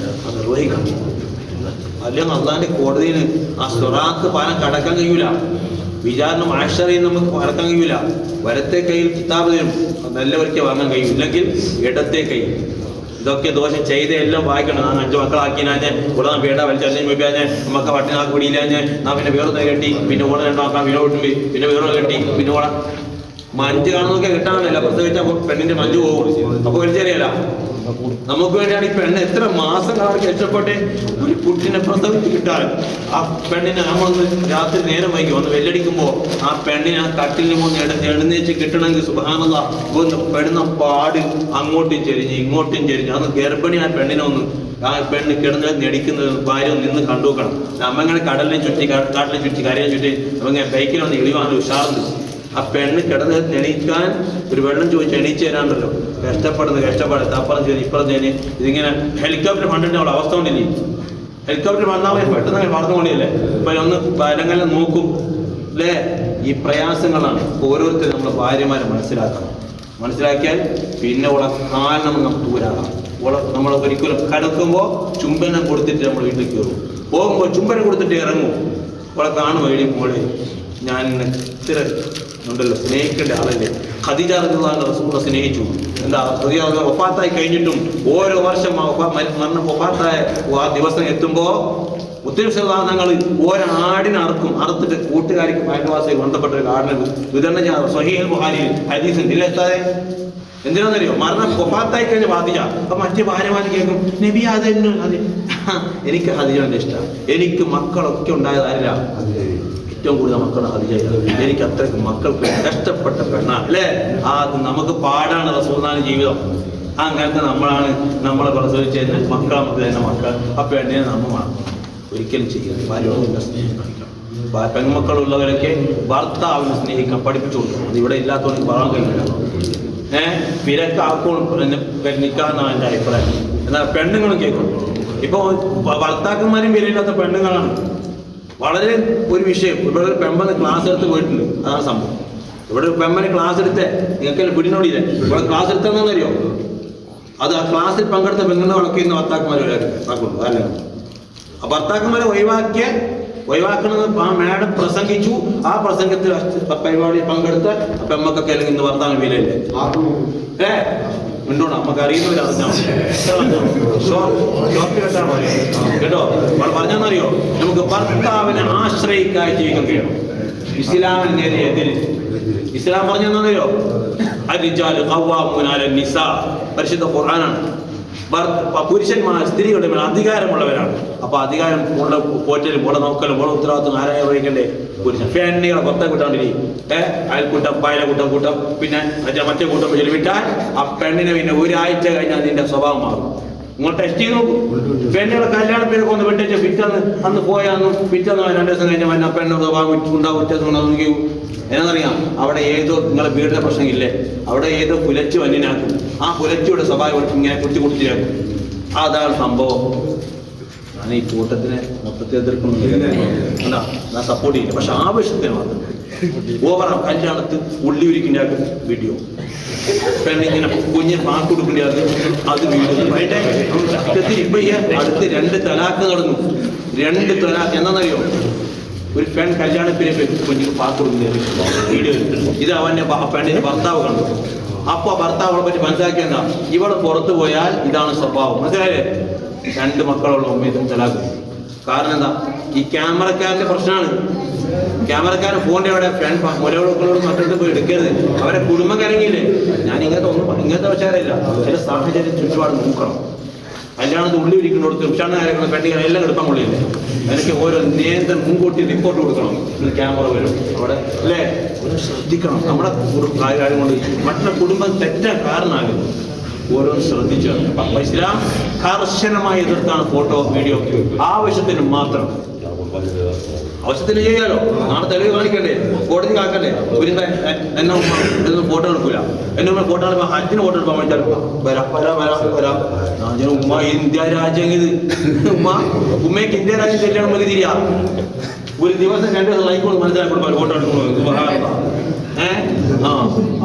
അത് നിർവഹിക്കണം. അല്ലെങ്കിൽ അള്ളാന്റെ കോടതിയിൽ ആ സ്വറാത്ത് പാലം കടക്കാൻ കഴിയൂല. വിചാരണ ആശ്രയം നമുക്ക് കടക്കാൻ കഴിയൂല. വലത്തെ കയ്യിൽ കിതാബ് തരും, നല്ലവർക്ക് വാങ്ങാൻ കഴിയും, ഇല്ലെങ്കിൽ ഇടത്തെ കൈ. ഇതൊക്കെ ദോഷം ചെയ്ത് എല്ലാം വായിക്കണം. ഞാൻ 5 മക്കളാക്കിനാഞ്ഞ് ഇവിടെ വേണ്ട വലിച്ചറിഞ്ഞ് വെപ്പിയാഞ്ഞ് നമുക്ക് പട്ടിനാക്ക് പിടിയില്ലാഞ്ഞ് നാം പിന്നെ വേറൊന്ന് കെട്ടി, പിന്നെ ഓടെ 2 ആക്കാം, പിന്നെ ഓട്ടുമ്പി, പിന്നെ വേറെ കെട്ടി, പിന്നെ ഓടെ മഞ്ച് കാണുന്നതൊക്കെ കിട്ടാനല്ല. പ്രസവിച്ചാൽ പെണ്ണിന്റെ മഞ്ച് പോകും. അപ്പൊ വലിച്ചറിയല്ല. നമുക്ക് വേണ്ടിയാണ് ഈ പെണ്ണ് എത്ര മാസങ്ങളാണ് കഷ്ടപ്പെട്ട് ഒരു കുട്ടിനെ പ്രസവിച്ച് കിട്ടാൻ. ആ പെണ്ണിനെ നമ്മളൊന്ന് രാത്രി നേരം വൈകി ഒന്ന് വെല്ലടിക്കുമ്പോ ആ പെണ്ണിനെ ആ കട്ടിലിന് പോകുന്ന എഴുന്നേച്ച് കിട്ടണമെങ്കിൽ സുബ്ഹാനല്ലാഹ് ഒന്ന് പെടുന്ന പാട് അങ്ങോട്ടും ചെരിഞ്ഞ് ഇങ്ങോട്ടും ചെരിഞ്ഞ് അന്ന് ഗർഭിണി ആ പെണ്ണിനെ ഒന്ന് ആ പെണ്ണ് കിടന്ന് നെടിക്കുന്നത് ഭാര്യ നിന്ന് കണ്ടുനോക്കണം. നമ്മങ്ങനെ കടലിനെ ചുറ്റി കാട്ടിനെ ചുറ്റി കരയെ ചുറ്റി നമ്മങ്ങനെ ബൈക്കിലൊന്ന് ഇളിവാൻ ഉഷാറുണ്ട്. ആ പെണ്ണ് കിടന്ന് എണീക്കാൻ ഒരു വെള്ളം ചോദിച്ച് എണീച്ച് തരാണ്ടല്ലോ. കഷ്ടപ്പെടുന്നത് അപ്പുറം ചെയ്ത് ഇപ്പുറം ചെയ്ത് ഇതിങ്ങനെ ഹെലികോപ്റ്റർ കണ്ടിട്ട് അവളെ അവസ്ഥ കൊണ്ടില്ലേ? ഹെലികോപ്റ്റർ വന്നാൽ പെട്ടെന്ന് പറന്നുകൊണ്ടില്ലേ? ഇപ്പൊ ഒന്ന് പരങ്ങളെ നോക്കും അല്ലേ? ഈ പ്രയാസങ്ങളാണ്. ഓരോരുത്തരും നമ്മുടെ ഭാര്യമാരെ മനസ്സിലാക്കിയാൽ പിന്നെ ഉള്ള കാരണം നമുക്ക് ദൂരാകാം. നമ്മൾ ഒരിക്കലും കിടക്കുമ്പോൾ ചുംബനം കൊടുത്തിട്ട് നമ്മൾ വീട്ടിൽ കയറും, പോകുമ്പോൾ ചുംബനം കൊടുത്തിട്ട് ഇറങ്ങും. അവളെ കാണുമോ എഴുതി മോളെ ഞാൻ ഇത്ര ഉണ്ടല്ലോ, സ്നേഹിക്കേണ്ട ആളല്ലേ. ഖദീജ റളിയല്ലാഹു റസൂലിനെ സ്നേഹിച്ചു. എന്താ വഫാത്തായി കഴിഞ്ഞിട്ടും ഓരോ വർഷം മരണം വഫാത്തായ ആ ദിവസം എത്തുമ്പോ ഉത്തരവാദങ്ങൾ ഒരാടിനെ അറുത്തിട്ട് കൂട്ടുകാരിക്ക് അയൽവാസികൾ ബന്ധപ്പെട്ട ഒരു ആടിനെ വിതരണം ചെയ്യാറ്. സ്വഹീഹ് ബുഖാരിയിൽ ഹദീസ് ഇതിലെത്താതെ എന്തിനാന്നറിയോ? മരണം വഫാത്തായി കഴിഞ്ഞ ഖദീജ. അപ്പൊ മറ്റു ഭാര്യമാര് കേൾക്കും, നബി അതെന്നു അതെ എനിക്ക് ഖദീജയുടെ ഇഷ്ടം. എനിക്ക് മക്കളൊക്കെ ഉണ്ടായതാരില്ല, ഏറ്റവും കൂടുതൽ മക്കൾ ഖദീജ. എനിക്ക് അത്രയ്ക്ക് മക്കൾക്ക് കഷ്ടപ്പെട്ട പെണ്ണാണ് അല്ലേ? അത് നമുക്ക് പാടാണ് റസൂലുള്ളാഹിന്റെ ജീവിതം. അങ്ങനത്തെ നമ്മളെ പ്രസവിച്ച് മക്കൾ നമുക്ക് തന്നെ മക്കൾ. ആ പെണ്ണിനെ നമ്മമാണ് ഒരിക്കലും ചെയ്യുന്നത്. ഭാര്യയോട് സ്നേഹം കാണിക്കണം. പെൺമക്കളുള്ളവരൊക്കെ ഭർത്താവിനെ സ്നേഹിക്കാൻ പഠിപ്പിച്ചു കൊടുക്കണം. അത് ഇവിടെ ഇല്ലാത്തവർക്ക് പറയാൻ കഴിയില്ല. പിരക്കാക്കും നിൽക്കാന്നാണ് എൻ്റെ അഭിപ്രായം. എന്നാൽ പെണ്ണുങ്ങളും കേൾക്കും. ഇപ്പൊ ഭർത്താക്കന്മാരും വിലയില്ലാത്ത പെണ്ണുങ്ങളാണ്. വളരെ ഒരു വിഷയം, ഇവിടെ ഒരു പെമ്പന് ക്ലാസ് എടുത്ത് പോയിട്ടുണ്ട്. അതാണ് സംഭവം. ഇവിടെ ഒരു പെമ്പന് ക്ലാസ് എടുത്തേ, നിങ്ങൾക്ക് പിടിനോടിയില്ലേ? ഇവിടെ ക്ലാസ് എടുത്തതെന്നറിയോ? അത് ആ ക്ലാസ്സിൽ പങ്കെടുത്ത പെണ്ണുങ്ങൾ കണക്കിരുന്ന ഭർത്താക്കന്മാർ ഒരാൾക്കുള്ളൂ. അല്ല, ആ ഭർത്താക്കന്മാരെ ഒഴിവാക്കണമെന്ന് ആ മാഡം പ്രസംഗിച്ചു. ആ പ്രസംഗത്തിൽ പരിപാടിയിൽ പങ്കെടുത്ത പെമ്മക്കൊക്കെ അല്ലെങ്കിൽ ഇന്ന് ഭർത്താവിന് വിലയില്ലേ? ഉണ്ടോ? നമുക്ക് അറിയുന്നവരറിഞ്ഞാൽ കേട്ടോ. പറഞ്ഞെന്നറിയോ? നമുക്ക് ഭർത്താവിനെ ആശ്രയിക്കായി ജീവിക്കാൻ കഴിയണം. ഇസ്ലാമിന് നേരെ എതിര് ഇസ്ലാം പറഞ്ഞെന്നറിയോ? പരിശുദ്ധ ഖുർആനാണ്. പുരുഷന്മാർ സ്ത്രീകളുടെ മേൽ അധികാരമുള്ളവരാണ്. അപ്പൊ അധികാരം പോറ്റലും പോടെ നോക്കലും പോടെ ഉത്തരവാദിത്വം ആരായ വഹിക്കണ്ടേ? പുരുഷൻ. പെണ്ണുകളെ പുറത്തെ കൂട്ടാണ്ടിരി അയൽക്കൂട്ടം പായലക്കൂട്ടം പിന്നെ മറ്റേ കൂട്ടം വിട്ടാൽ ആ പെണ്ണിനെ പിന്നെ ഒരാഴ്ച കഴിഞ്ഞാൽ അതിന്റെ സ്വഭാവം മാറും. നിങ്ങൾ ടെസ്റ്റ് ചെയ്ത് നോക്കും. പെണ്ണുകളെ കല്യാണ പേരൊക്കെ ഒന്ന് വിട്ടേച്ച് പിറ്റന്ന് അന്ന് പോയാന്നും പിറ്റന്ന് 2 ദിവസം കഴിഞ്ഞാൽ ആ പെണ്ണ് സ്വഭാവം ഉണ്ടാവും, വ്യത്യാസം നോക്കിയോ? എന്നറിയാം, അവിടെ ഏതോ നിങ്ങളെ വീടിന്റെ പ്രശ്നമില്ലേ, അവിടെ ഏതോ പുലച്ചു വന്നിനാക്കും. ആ പുലച്ചിയുടെ സ്വഭാവം ഇങ്ങനെ കുറിച്ച് കുടിച്ചിട്ടാക്കും. അതാണ് സംഭവം. ഞാൻ ഈ കൂട്ടത്തിനെ മൊത്തത്തിൽ എതിർക്കുന്നില്ല, ഞാൻ സപ്പോർട്ട് ചെയ്യില്ല. പക്ഷെ ആവശ്യത്തിന് മാത്രം ഓവറാ. കല്യാണത്ത് ഉള്ളി ഉരിക്കിൻ്റെ വീഡിയോ പെണ്ണിങ്ങനെ കുഞ്ഞിന് പാക്ക് കൊടുക്കേണ്ടത് അത് വീട് ഇപ്പൊ ഈ അടുത്ത് 2 തലാക്ക് നടന്നു. 2 തലാക്ക് എന്താണെന്നറിയോ? ഒരു പെൺ കല്യാണത്തിന് കുഞ്ഞിന് പാക്ക് കൊടുക്കുന്നത് വീഡിയോ. ഇത് അവന്റെ പെണ്ണിന്റെ ഭർത്താവ് കണ്ടു. അപ്പൊ ഭർത്താവിനെ പറ്റി മനസ്സിലാക്കിയെന്താ, ഇവള് പുറത്തു പോയാൽ ഇതാണ് സ്വഭാവം. മനസ്സിലായില്ലേ? 2 മക്കളുള്ള ഉമ്മയും തലാക്ക്. കാരണം എന്താ? ഈ ക്യാമറക്കാരന്റെ പ്രശ്നമാണ്. ക്യാമറക്കാരൻ ഫോണിന്റെ അവിടെ മുലകളോടും മറ്റൊക്കെ പോയി എടുക്കരുത്. അവരെ കുടുംബം കരങ്ങിയില്ലേ? ഞാൻ ഇങ്ങനത്തെ വിചാരമില്ല. ചില സാഹചര്യം ചുറ്റുപാട് നോക്കണം. കല്യാണത്തിൽ ഉള്ളി ഇരിക്കുന്നിടത്ത് ഉഷാണ് കാര്യങ്ങൾ പെണ്ണികൾ എല്ലാം എടുക്കാൻ കൊള്ളില്ലേ? എനിക്ക് ഓരോ നിയന്ത്രണം മുൻകൂട്ടി റിപ്പോർട്ട് കൊടുക്കണം. ക്യാമറ വരും അവിടെ അല്ലേ? ശ്രദ്ധിക്കണം. നമ്മുടെ കാര്യം കൊണ്ട് മറ്റുള്ള കുടുംബം തെറ്റാൻ കാരണമാകുന്നു. ഓരോന്ന് ശ്രദ്ധിച്ചാണ്. ഇസ്ലാം കർശനമായി എതിർത്താണ് ഫോട്ടോ വീഡിയോ. ആവശ്യത്തിന് മാത്രം. ആവശ്യത്തിന് ചെയ്യാലോ. നാളെ തെളിവ് കാണിക്കണ്ടേ? കോടതി കാക്കണ്ടേ? എന്നെ ഉമ്മ ഇതൊന്നും ഫോട്ടോ എടുക്കൂല. എന്നെ ഉമ്മ ഫോട്ടോ എടുക്കാൻ ഹജ്ജിന് ഫോട്ടോ എടുക്കാൻ വേണ്ടിയിട്ട് വരാം. ഉമ്മ ഇന്ത്യ രാജ്യം ഇത്. ഉമ്മയ്ക്ക് ഇന്ത്യ രാജ്യം തെറ്റാണ് മതി തിരിയാ. ഒരു ദിവസം 2 ദിവസം ലൈക്കോട് മനസ്സിലാക്കി കൊടുക്കാൻ ഫോട്ടോ എടുക്കുന്നു.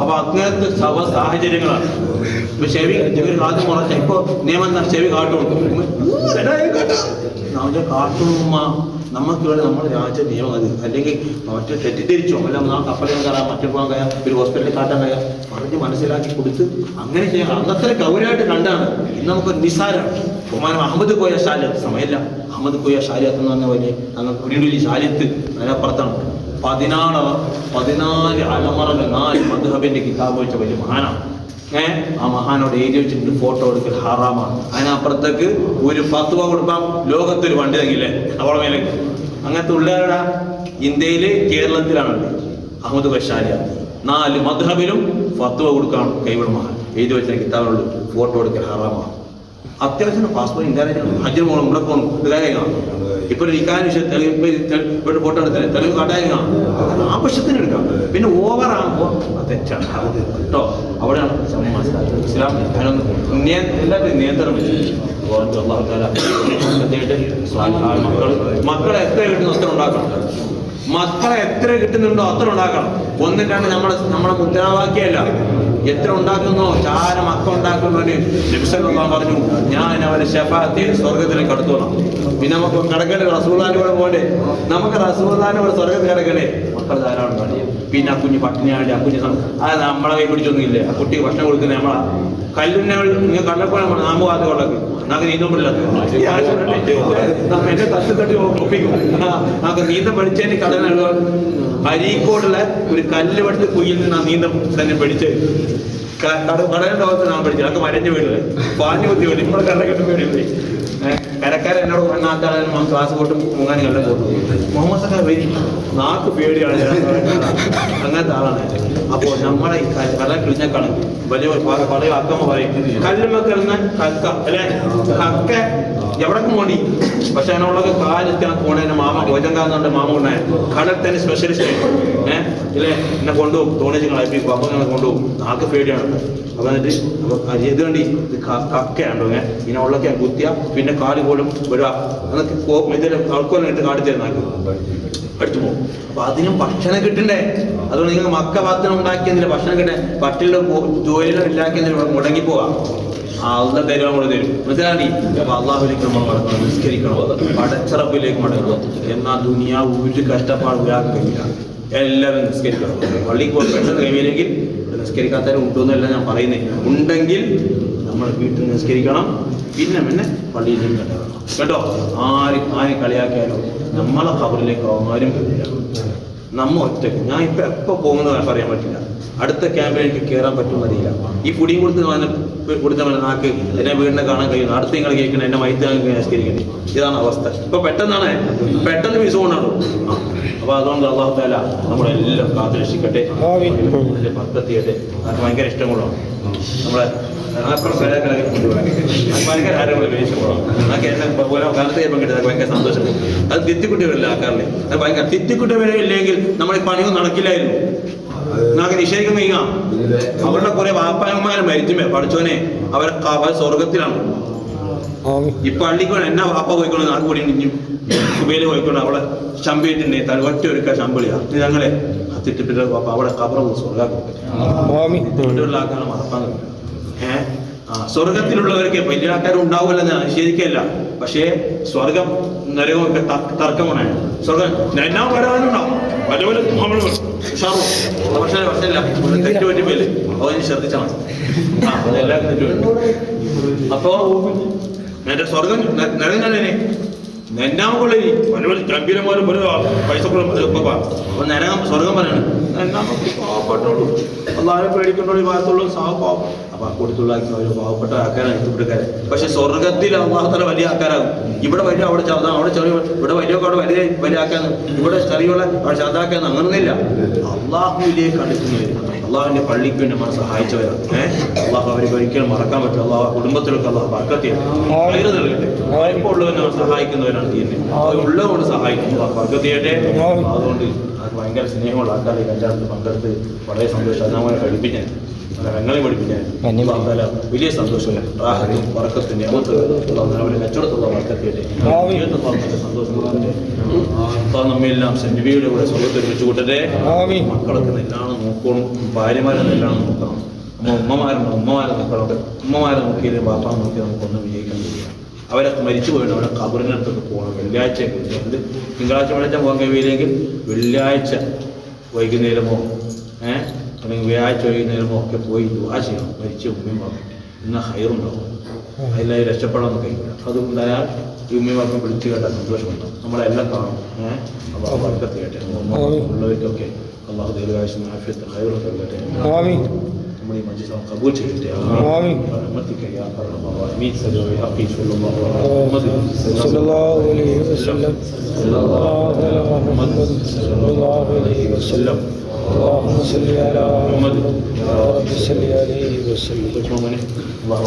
അപ്പൊ അങ്ങനത്തെ സാഹചര്യങ്ങളാണ്. ഇപ്പൊ ചെവി ആദ്യം കുറച്ച ഇപ്പൊ നിയമം എന്താ? ചെവി കാട്ടുകൊടുക്കും. കാട്ടുമ്മ നമുക്ക് ഇവിടെ നമ്മുടെ രാജ്യ നിയമം അത്. അല്ലെങ്കിൽ മറ്റു തെറ്റിദ്ധരിച്ചോ അല്ല കപ്പലിൽ കയറാം, മറ്റു പോകാൻ കഴിയാം, ഒരു ഹോസ്പിറ്റലിൽ കാട്ടാൻ കഴിയാം, പറഞ്ഞ് മനസ്സിലാക്കി കൊടുത്ത് അങ്ങനെ ചെയ്യാം. അന്നത്ര ഗൗരവമായിട്ട് കണ്ടാണ്. ഇന്ന് നമുക്ക് നിസ്സാരമാണ്. ബഹുമാനം അഹമ്മദ് കോയ ശാലിയത്ത് സമയമില്ല. അഹമ്മദ് കോയ ശാലിയത്ത് എന്ന് പറഞ്ഞ വലിയ വീണ്ടും ശാലിയത്ത് അതിനപ്പുറത്താണ്. 14 അലമറകൾ 4 മദ്ഹബിന്റെ കിതാബ് വെച്ച വലിയ മഹാനാണ്. ആ മഹാനോട് എഴുതി വെച്ചിട്ട് ഫോട്ടോ എടുക്കൽ ഹറാമാണ്. അതിനപ്പുറത്തേക്ക് ഒരു ഫത്വ കൊടുക്കാം. ലോകത്തൊരു വണ്ടി തങ്ങില്ലേ അവളെ മേലെ. അങ്ങനത്തെ ഉള്ളവരുടെ ഇന്ത്യയില് കേരളത്തിലാണുള്ളത്. അഹമ്മദ് ബഷാരിയ 4 മദ്ഹബിലും ഫത്വ കൊടുക്കാൻ കൈവിട മഹാൻ എഴുതി വെച്ച കിതാബുള്ളൂ. ഫോട്ടോ എടുക്കൽ ഹറാമാണ്. അത്യാവശ്യം പാസ്പോർട്ട് ഇന്ത്യ ഹജ്ജിന് പോകണം, ഇവിടെ പോകണം, ഇത് കാര്യമാണ്. ഇപ്പൊ നിൽക്കാൻ ഇവിടെ ഫോട്ടോ എടുത്തില്ല, തെളിവ് കാട്ടായിരുന്നു. ആവശ്യത്തിന് എടുക്കാം. പിന്നെ ഓവറാകുമ്പോൾ തെറ്റാണ് കേട്ടോ. അവിടെയാണ് ഇസ്ലാം എല്ലാവരും നിയന്ത്രണം മക്കളെ എത്ര കിട്ടുന്നു അത്ര ഉണ്ടാക്കണം. മക്കളെ എത്ര കിട്ടുന്നുണ്ടോ അത്ര ഉണ്ടാക്കണം. 1, 2 നമ്മുടെ മുദ്രാവാക്യമല്ല. എത്ര ഉണ്ടാക്കുന്നോ ചാര മക്കൾ ഉണ്ടാക്കുന്നവന് നബിസല്ലല്ലാഹു പറഞ്ഞു, ഞാൻ അവരെ ശഫാഅത്തിൽ സ്വർഗത്തിലേക്ക് കടത്തോളാം. പിന്നെ നമുക്ക് കടക്കണ്ടേ? റസൂലുള്ളാഹിന്റെ കൂടെ പോലെ നമുക്ക് റസൂലുള്ളാഹിന്റെ കൂടെ സ്വർഗത്തിൽ കിടക്കണ്ടേ? മക്കൾ ധാരാളം കാണില്ല. പിന്നെ ആ കുഞ്ഞ് പട്ടിണിയാണ്ട് ആ കുഞ്ഞ് അത് നമ്മളെ കൈ പിടിച്ചൊന്നുമില്ലേ? ആ കുട്ടിക്ക് ഭക്ഷണം കൊടുക്കുന്നത് നമ്മളാ. കല്ലിനെ കള്ളക്കോളം നാമവാദം കൊള്ളക്ക് നമുക്ക് നീന്തം പിടില്ല. എന്നെ തട്ടി ഒപ്പിക്കും. നമുക്ക് നീന്തം പഠിച്ചതിന് കടന അരീക്കോടുള്ള ഒരു കല്ല് പഠിച്ച് കുയ്യിൽ നിന്ന് ആ നീന്തം തന്നെ പഠിച്ച് കടലിന്റെ ഭാഗത്ത് ഞാൻ പഠിച്ചു. അതൊക്കെ വരഞ്ഞ വീടില്ലേ, പാഞ്ഞു കുത്തി വീട്. ഇവിടെ കടക്കെട്ട് വീടില്ലേ. കരക്കാരൻ എന്നോട് നാട്ടാളും ക്ലാസ് പോട്ടും മുങ്ങാനും കണ്ട പോട്ടു. മുഹമ്മദ് സഖാ വരി നാക്ക് പേടിയാണ്. അങ്ങനത്തെ ആളാണ്. അപ്പോൾ നമ്മളെ ഈ കല കിളിഞ്ഞക്കാണ് വലിയ പഴയ അക്കമ്മ പറയും കല്ലുമക്കളെന്ന കക്ക അല്ലെ. കക്ക എവിടേക്കും വേണ്ടി. പക്ഷെ അതിനുള്ളത് കാലെത്തിയാണ് പോണേ. എന്റെ മാമ ഭോജങ്കാന്നുണ്ട്. മാമ കൊണ്ടായ കടൽ തന്നെ സ്പെഷ്യലിസ്റ്റ് ഇല്ലേ. എന്നെ കൊണ്ടുപോകും. തോണിച്ച് കളിപ്പിക്കും. അപ്പൊ ഞങ്ങളെ കൊണ്ടുപോകും. ആൾക്ക് പേടിയാണ്. അപ്പൊ എന്നിട്ട് ഇത് വേണ്ടി ഇത് കക്കയാണ്ടോ ഇങ്ങനെ ഉള്ളൊക്കെ കുത്തിയ പിന്നെ കാല് പോലും വരിക. ഇതിൽ ആൾക്കോലം ഇട്ട് കാട്ടി തരുന്ന അടിച്ചു പോകും. അപ്പൊ അതിനും ഭക്ഷണം കിട്ടണ്ടേ? അതുകൊണ്ട് നിങ്ങൾ മക്ക ഭക്ഷണം ഉണ്ടാക്കിയതിന് ഭക്ഷണം കിട്ടേ. പട്ടിലും ജോലിയിലും ഇല്ലാക്കിയതിന് മുടങ്ങിപ്പോവാ. അള്ള തരുവാൻ കൂടെ തരും. മനസ്സിലാക്കി? അപ്പൊ അള്ളാഹുലേക്ക് നമ്മൾ മടങ്ങണം, നിസ്കരിക്കണം, പടച്ചറപ്പിലേക്ക് മടങ്ങണം. എന്നാൽ ദുനിയാവ് ഒരു കഷ്ടപ്പാട് ഒരാൾക്ക് കഴിയില്ല. എല്ലാവരും നിസ്കരിക്കണം. പള്ളിക്ക് പോയി പെട്ടെന്ന് കഴിയില്ലെങ്കിൽ നിസ്കരിക്കാത്തവരും ഉണ്ടോന്നല്ല ഞാൻ പറയുന്നത്. ഉണ്ടെങ്കിൽ നമ്മൾ വീട്ടിൽ നിസ്കരിക്കണം. പിന്നെ പള്ളിയിൽ നിന്ന് കേട്ടോ. ആരും കളിയാക്കിയാലോ നമ്മളെ ഖബറിലേക്ക് ആരും വരില്ല. നമ്മ ഒറ്റയ്ക്ക്. ഞാൻ ഇപ്പൊ എപ്പോ പോകുന്നത് പറയാൻ പറ്റില്ല. അടുത്ത ക്യാമ്പിലേക്ക് കയറാൻ പറ്റുന്നറിയില്ല. ഈ കുടിയും കൊടുത്തവനെ നാക്ക് എന്നെ വീടിനെ കാണാൻ കഴിയുന്നു. അടുത്ത നിങ്ങൾ കേൾക്കണം എന്നെ വൈദ്യ നിസ്കരിക്കണ്ടേ. ഇതാണ് അവസ്ഥ. ഇപ്പൊ പെട്ടെന്ന് വിസ കൊണ്ടാണോ. അപ്പൊ അതുകൊണ്ട് അല്ലാഹു തആല നമ്മളെല്ലാം കാത്തുരക്ഷിക്കട്ടെ, ഭക്തത്തിയട്ടെ. അത് ഭയങ്കര ഇഷ്ടങ്ങളാണ്. നമ്മളെ ഭയങ്കര ആരോഗ്യ വേഷങ്ങളാണ്. അതൊക്കെ എന്നെ ഓരോ കാലത്ത് ചിലപ്പം കിട്ടുന്നത് ഭയങ്കര സന്തോഷം. അത് തിത്തിക്കുട്ടികളില്ല ആക്കാറില്ലേ. അത് ഭയങ്കര തിത്തിക്കുട്ടി വരെ ഇല്ലെങ്കിൽ നമ്മൾ ഈ പണിയൊന്നും നടക്കില്ലായിരുന്നു. നമുക്ക് നിഷേധിക്കുന്ന നീങ്ങാം. അവരുടെ കുറെ വാപ്പായന്മാരെ മരിച്ചുമേ പഠിച്ചോനെ അവർ സ്വർഗത്തിലാണ്. ഈ പള്ളിക്കോണം എന്നാ വാപ്പ പോയിക്കോണം നാട് കൂടി ഇഞ്ഞു സുബേല് പോയിക്കോണം അവളെ ശമ്പയിട്ടുണ്ട് തല ഒറ്റ ഒരുക്ക ശമ്പളിയാ ഇത് ഞങ്ങളെ കത്തിട്ടിട്ട് വാപ്പ അവിടെ കബറ സ്വർഗാക്കുള്ള ആൾക്കാരെ മറക്കാൻ സ്വർഗത്തിലുള്ളവർക്ക് വലിയ ആൾക്കാരും ഉണ്ടാവില്ല ഞാൻ നിഷേധിക്കല്ല. പക്ഷേ സ്വർഗം നരകമൊക്കെ തർക്കമാണ്. സ്വർഗം എന്നാ വരാനുണ്ടാവും പല പല ഉഷാറോ പക്ഷേ തെറ്റു പറ്റി പേര് അവന് ശ്രദ്ധിച്ചാൽ മതി. എല്ലാം തെറ്റു. അപ്പോ എന്റെ സ്വർഗം നരകം തന്നെ നെന്നാമക്കൊള്ളി പല പല ഗംഭീരന്മാരും പല പൈസ അപ്പൊ നരകം സ്വർഗം പറയാണ് പാവപ്പെട്ടോളൂ അള്ളാഹുവിനെ പേടിക്കൊണ്ടോളൂ ഭാഗത്തുള്ള പാവം അപ്പൊ കൊടുത്തുള്ള പാവപ്പെട്ട ആൾക്കാരാണ് ഇവിടെക്കാര്. പക്ഷെ സ്വർഗത്തിൽ അള്ളാഹുത്തല വലിയ ആൾക്കാരാകും. ഇവിടെ വലിയ അവിടെ അവിടെ ചെറിയ ഇവിടെ വലിയൊക്കെ അവിടെ വലിയ വലിയ ആക്കാന്ന് ഇവിടെ ചെറിയുള്ള അവിടെ ചെറുതാക്കാന്ന് അങ്ങനൊന്നുമില്ല. അള്ളാഹുവിലേക്ക് അടുക്കുന്നവര് അള്ളാഹുവിന്റെ പള്ളിക്ക് വേണ്ടി നമ്മൾ സഹായിച്ചവരാണ്. അള്ളാഹു അവരെ ഒരിക്കലും മറക്കാൻ പറ്റും. അള്ളാഹു കുടുംബത്തിലൊക്കെ അള്ളാഹു ബർക്കത്തിയാണ് നൽകട്ടെ. വായ്പ ഉള്ളവരെ നമ്മൾ സഹായിക്കുന്നവരാണ് ചെയ്യുന്നത്. ഉള്ളതുകൊണ്ട് സഹായിക്കുന്നു ബർക്കത്തിയട്ടെ. അതുകൊണ്ട് അത് ഭയങ്കര സ്നേഹമുള്ള ആൾക്കാർ ഈ കല്യാണത്തിൽ പങ്കെടുത്ത് വളരെ സന്തോഷം. അത് നമ്മളെ പഠിപ്പിക്കാൻ ഞങ്ങളെ പഠിപ്പിക്കാൻ വലിയ സന്തോഷമാണ്. റാഹത്തും വർക്കത്തിന്റെ അവരെ കച്ചവടത്തുള്ള വർക്കത്തിയട്ടെ. സന്തോഷം കൊടുക്കട്ടെ. നമ്മയെല്ലാം നബിയുടെ കൂടെ സ്വർഗത്തിൽ വെച്ചു കൂട്ടട്ടെ. മക്കളൊക്കെ നെല്ലാണ് നോക്കണം, ഭാര്യമാരെ നെല്ലാണ് നോക്കണം, ഉമ്മമാരെ നോക്കണം. ഉമ്മമാരെ നോക്കിയത് ബാപ്പാ നോക്കി നമുക്കൊന്നും വിജയിക്കാൻ കഴിയില്ല. അവരൊക്കെ മരിച്ചു പോയിട്ട് അവിടെ ഖബറിനടുത്തൊക്കെ പോകണം. വെള്ളിയാഴ്ച തിങ്കളാഴ്ച വെള്ളിയാഴ്ച പോകാൻ കഴിയില്ലെങ്കിൽ വെള്ളിയാഴ്ച വൈകുന്നേരമോ അല്ലെങ്കിൽ വ്യാഴ്ച വൈകുന്നേരമോ ഒക്കെ പോയി ദുആ ചെയ്യണം. മരിച്ച ഉമ്മയും ബാപ്പയും ഇന്ന് ഹൈറുണ്ടാവും. അതിലായി രക്ഷപ്പെടാമെന്ന് കഴിയില്ല. അതുകൊണ്ടായാൽ ഈ ഉമ്മയും ബാപ്പയും വിളിച്ചു കേട്ടാൽ സന്തോഷമുണ്ടാവും. നമ്മളെല്ലാം കാണും. അള്ളാഹു ബർക്കത്ത് ചെയ്യട്ടെ. ഉള്ളവർക്കൊക്കെ അള്ളാഹു ദീർഘായുസ്സും ആഫിയത്തും ഹൈറും നൽകട്ടെ. നമ്മുടെ ഈ മജ്ലിസ് ഖബൂൽ ചെയ്യട്ടെ. റഹ്മത്തിക യാ അർഹമർ റഹീമീൻ. സല്ലല്ലാഹു അലൈഹി വസല്ലം. اللهم صل على محمد رب صل عليه وسلم. الله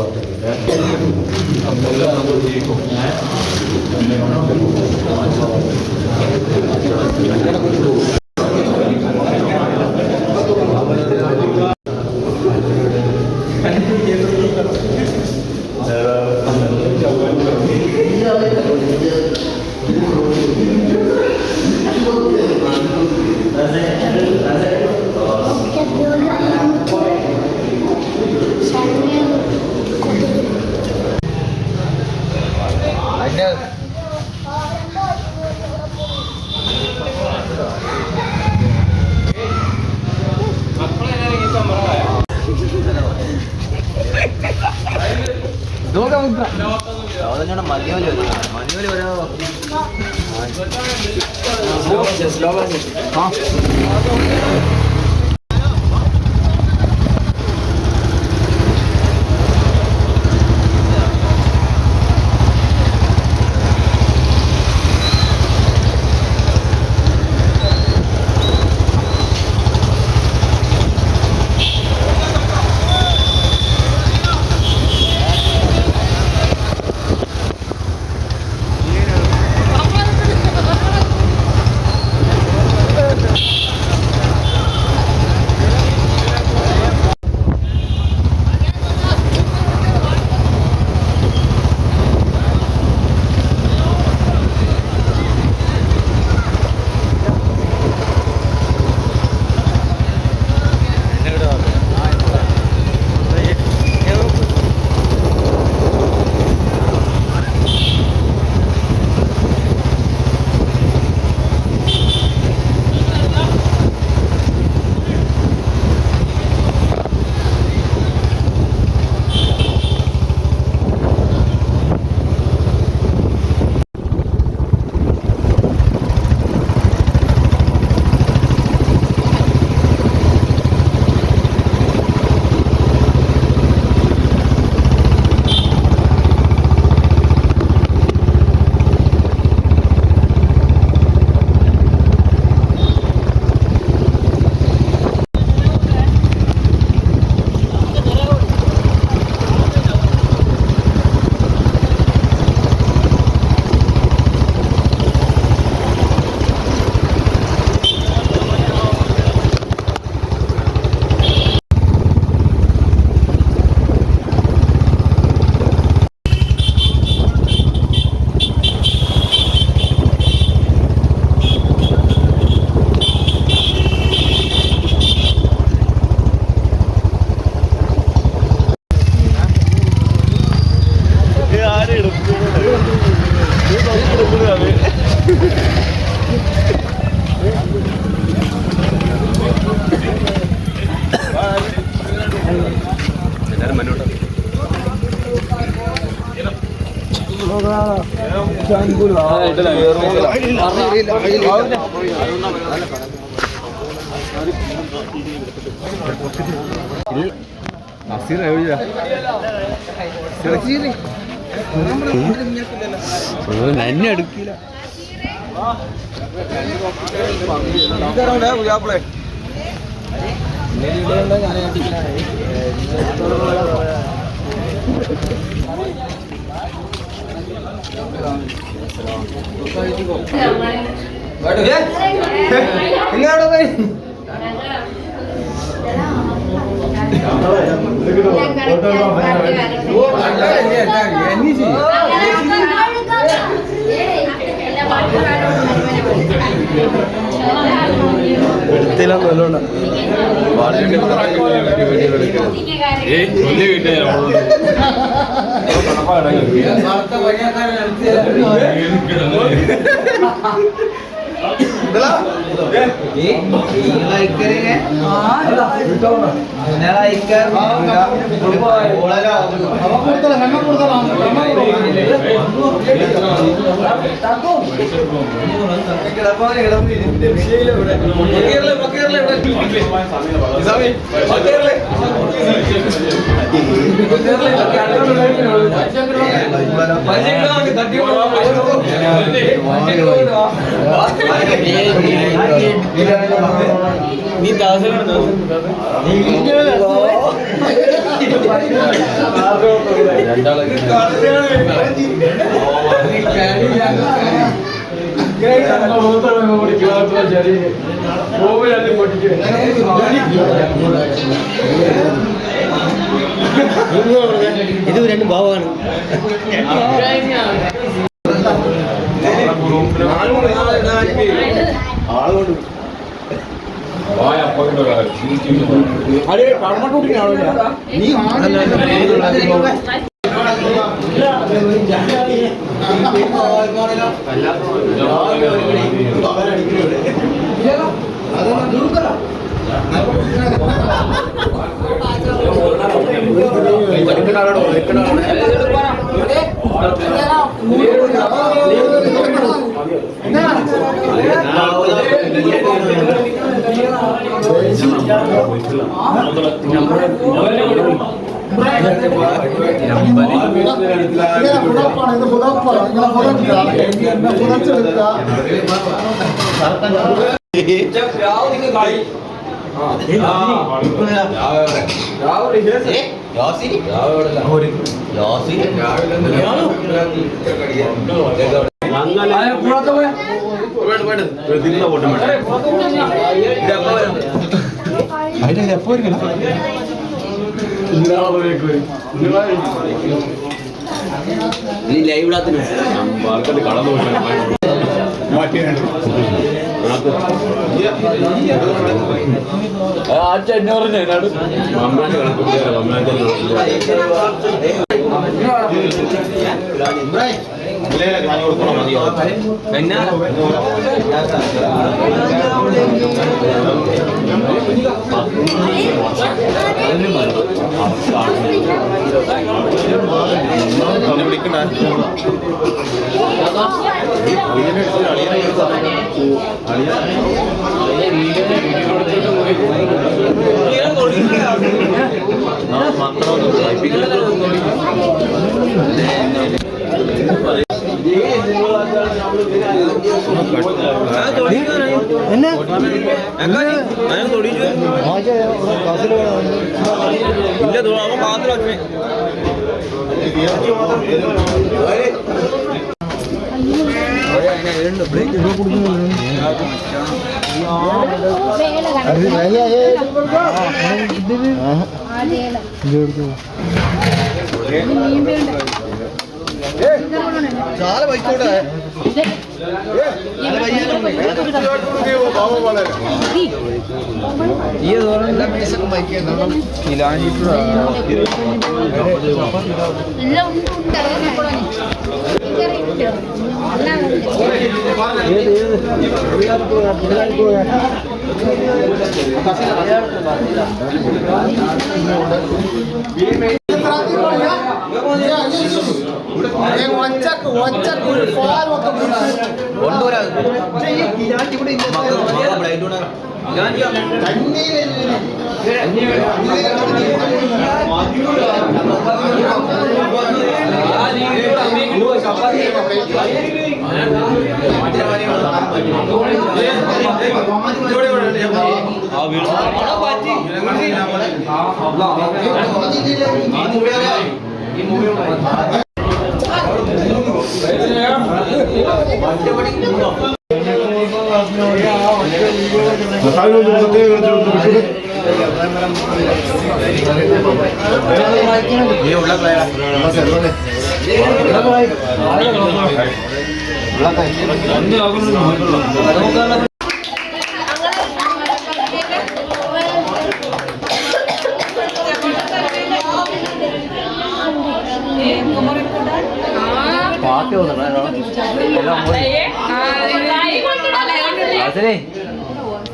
എന്നെ എടുക്കില്ല. ഇത് രണ്ടും ഭാവമാണ്. చాలా బైక్ కూడా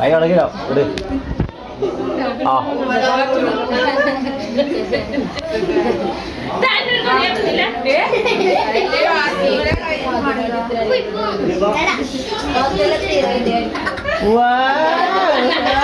അയാളെങ്കിലോ ഇവിടെ ആ Wow.